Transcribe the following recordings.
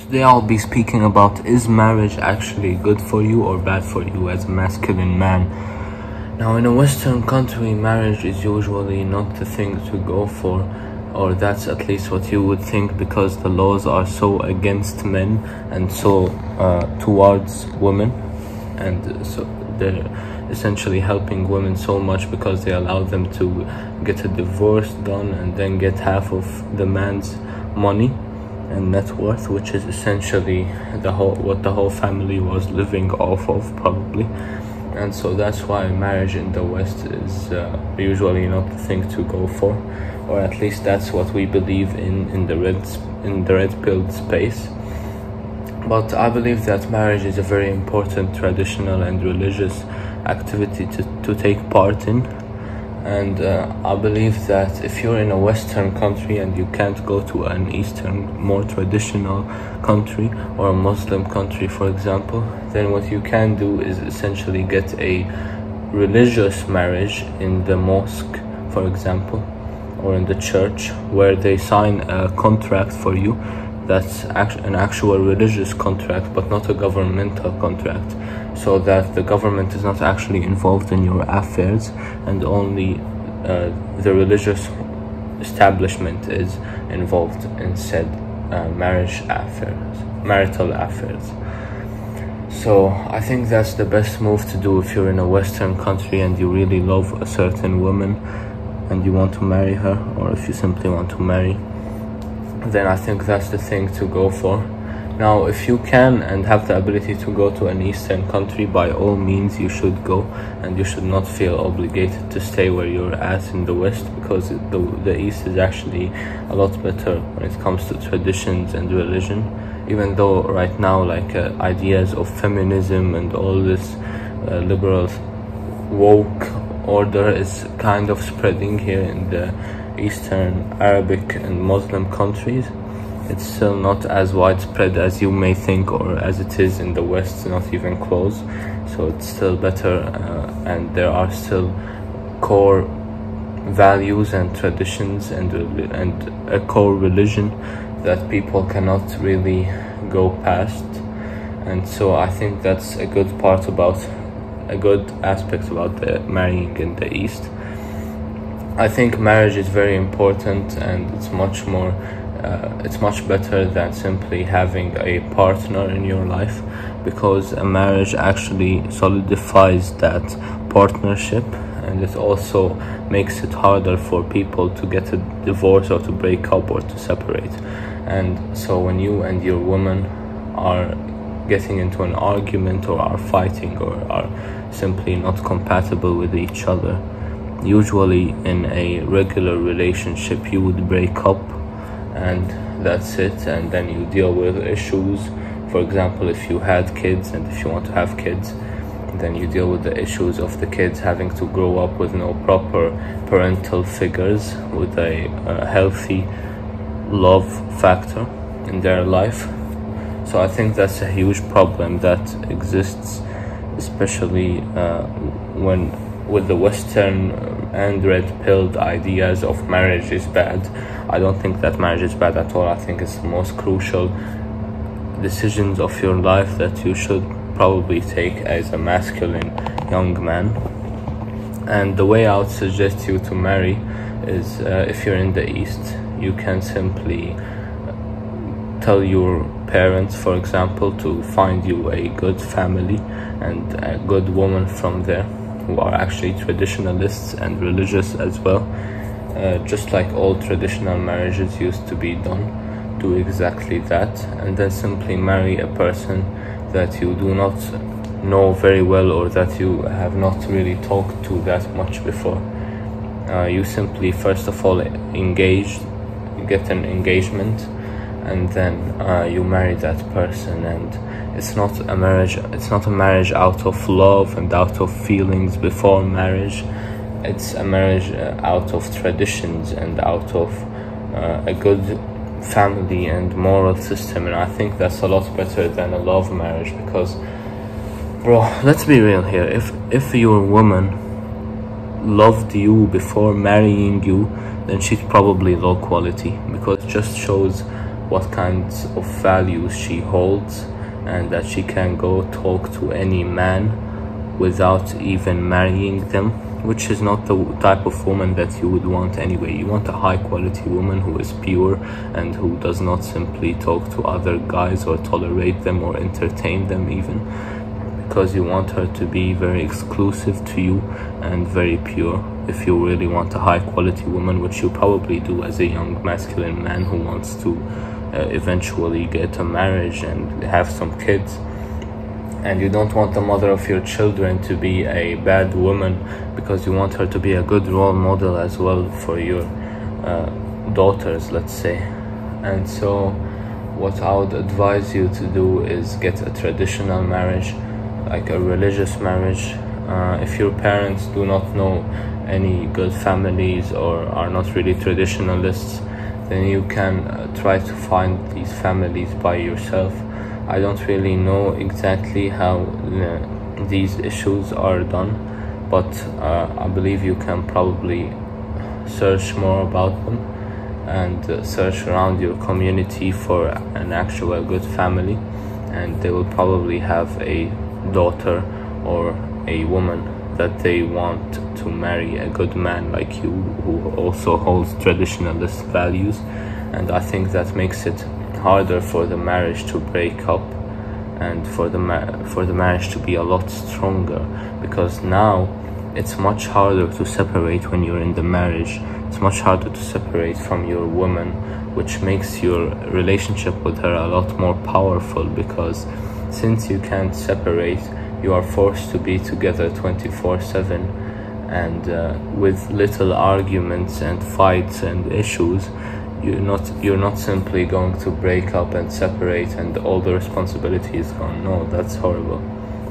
Today I'll be speaking about, is marriage actually good for you or bad for you as a masculine man? Now, in a Western country, marriage is usually not the thing to go for, or that's at least what you would think, because the laws are so against men and so towards women, and so they're essentially helping women so much because they allow them to get a divorce done and then get half of the man's money and net worth, which is essentially what the whole family was living off of, probably. And so that's why marriage in the West is usually not the thing to go for, or at least that's what we believe in the red pilled space. But I believe that marriage is a very important traditional and religious activity to take part in. And I believe that if you're in a Western country and you can't go to an Eastern, more traditional country or a Muslim country, for example, then what you can do is essentially get a religious marriage in the mosque, for example, or in the church, where they sign a contract for you that's an actual religious contract, but not a governmental contract, so that the government is not actually involved in your affairs, and only the religious establishment is involved in said marital affairs. So I think that's the best move to do if you're in a Western country and you really love a certain woman and you want to marry her, or if you simply want to marry, then I think that's the thing to go for. Now, if you can and have the ability to go to an Eastern country, by all means you should go, and you should not feel obligated to stay where you're at in the West, because the East is actually a lot better when it comes to traditions and religion, even though right now ideas of feminism and all this liberal woke order is kind of spreading here in the Eastern Arabic and Muslim countries. It's still not as widespread as you may think, or as it is in the West, not even close. So it's still better, and there are still core values and traditions and a core religion that people cannot really go past. And so I think that's a good aspect about the marrying in the East. I think marriage is very important, and it's much better than simply having a partner in your life, because a marriage actually solidifies that partnership, and it also makes it harder for people to get a divorce or to break up or to separate. And so when you and your woman are getting into an argument, or are fighting, or are simply not compatible with each other, usually in a regular relationship you would break up, and that's it, and then you deal with issues. For example, if you had kids and if you want to have kids, then you deal with the issues of the kids having to grow up with no proper parental figures, with a healthy love factor in their life. So I think that's a huge problem that exists, especially with the Western and red-pilled ideas of marriage is bad. I don't think that marriage is bad at all. I think it's the most crucial decisions of your life that you should probably take as a masculine young man. And the way I would suggest you to marry is, if you're in the East, you can simply tell your parents, for example, to find you a good family and a good woman from there, who are actually traditionalists and religious as well, just like all traditional marriages used to be done. Do exactly that, and then simply marry a person that you do not know very well, or that you have not really talked to that much before. You simply first of all get an engagement, and then you marry that person. And it's not a marriage out of love and out of feelings before marriage. It's a marriage out of traditions and out of a good family and moral system. And I think that's a lot better than a love marriage, because, bro, let's be real here. If your woman loved you before marrying you, then she's probably low quality, because it just shows what kinds of values she holds, and that she can go talk to any man without even marrying them, which is not the type of woman that you would want anyway. You want a high quality woman who is pure and who does not simply talk to other guys or tolerate them or entertain them even, because you want her to be very exclusive to you and very pure. If you really want a high quality woman, which you probably do as a young masculine man who wants to eventually get a marriage and have some kids, and you don't want the mother of your children to be a bad woman, because you want her to be a good role model as well for your daughters, let's say. And so what I would advise you to do is get a traditional marriage, like a religious marriage. If your parents do not know any good families or are not really traditionalists, then you can try to find these families by yourself. I don't really know exactly how these issues are done, but I believe you can probably search more about them and search around your community for an actual good family, and they will probably have a daughter or a woman that they want to marry a good man like you, who also holds traditionalist values. And I think that makes it harder for the marriage to break up and for the marriage to be a lot stronger, because now it's much harder to separate when you're in the marriage. It's much harder to separate from your woman, which makes your relationship with her a lot more powerful, because since you can't separate, you are forced to be together 24/7, and with little arguments and fights and issues, you're not simply going to break up and separate and all the responsibility is gone. No, that's horrible.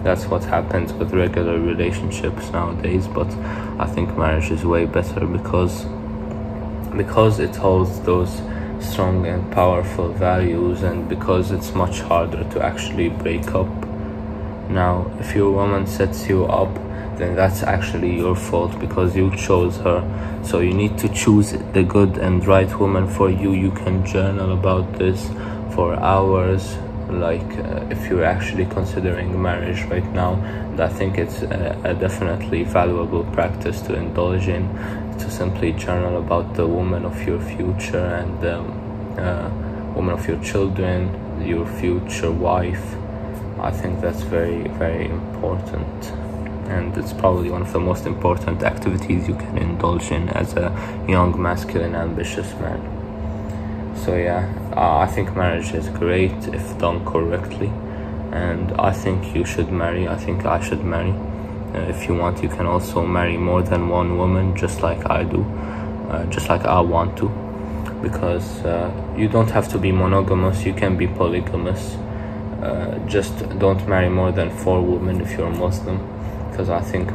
That's what happens with regular relationships nowadays. But I think marriage is way better because it holds those strong and powerful values, and because it's much harder to actually break up. Now, if your woman sets you up, then that's actually your fault because you chose her. So you need to choose the good and right woman for you. You can journal about this for hours, like if you're actually considering marriage right now. And I think it's a definitely valuable practice to indulge in, to simply journal about the woman of your future and the woman of your children, your future wife. I think that's very, very important, and it's probably one of the most important activities you can indulge in as a young, masculine, ambitious man. So yeah, I think marriage is great if done correctly, and I think you should marry. I think I should marry. If you want, you can also marry more than one woman, just like I do, just like I want to, because you don't have to be monogamous, you can be polygamous. Just don't marry more than 4 women if you're a Muslim, because I think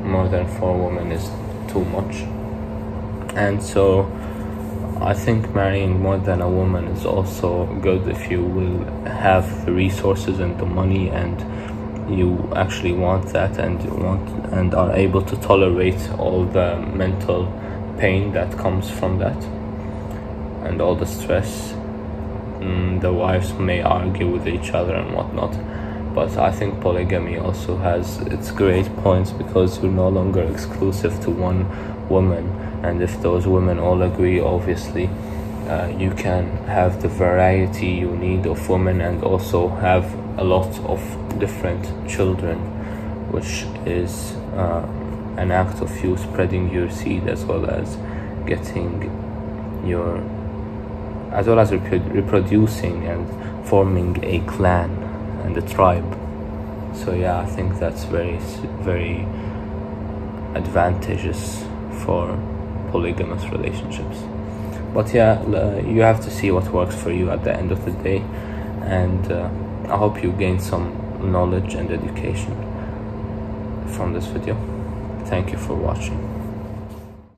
more than 4 women is too much. And so I think marrying more than a woman is also good if you will have the resources and the money, and you actually want that, and are able to tolerate all the mental pain that comes from that and all the stress. The wives may argue with each other and whatnot, but I think polygamy also has its great points, because you're no longer exclusive to one woman, and if those women all agree, obviously you can have the variety you need of women and also have a lot of different children, which is an act of you spreading your seed as well as reproducing and forming a clan and a tribe. So yeah, I think that's very, very advantageous for polygamous relationships. But yeah, you have to see what works for you at the end of the day, and I hope you gain some knowledge and education from this video. Thank you for watching.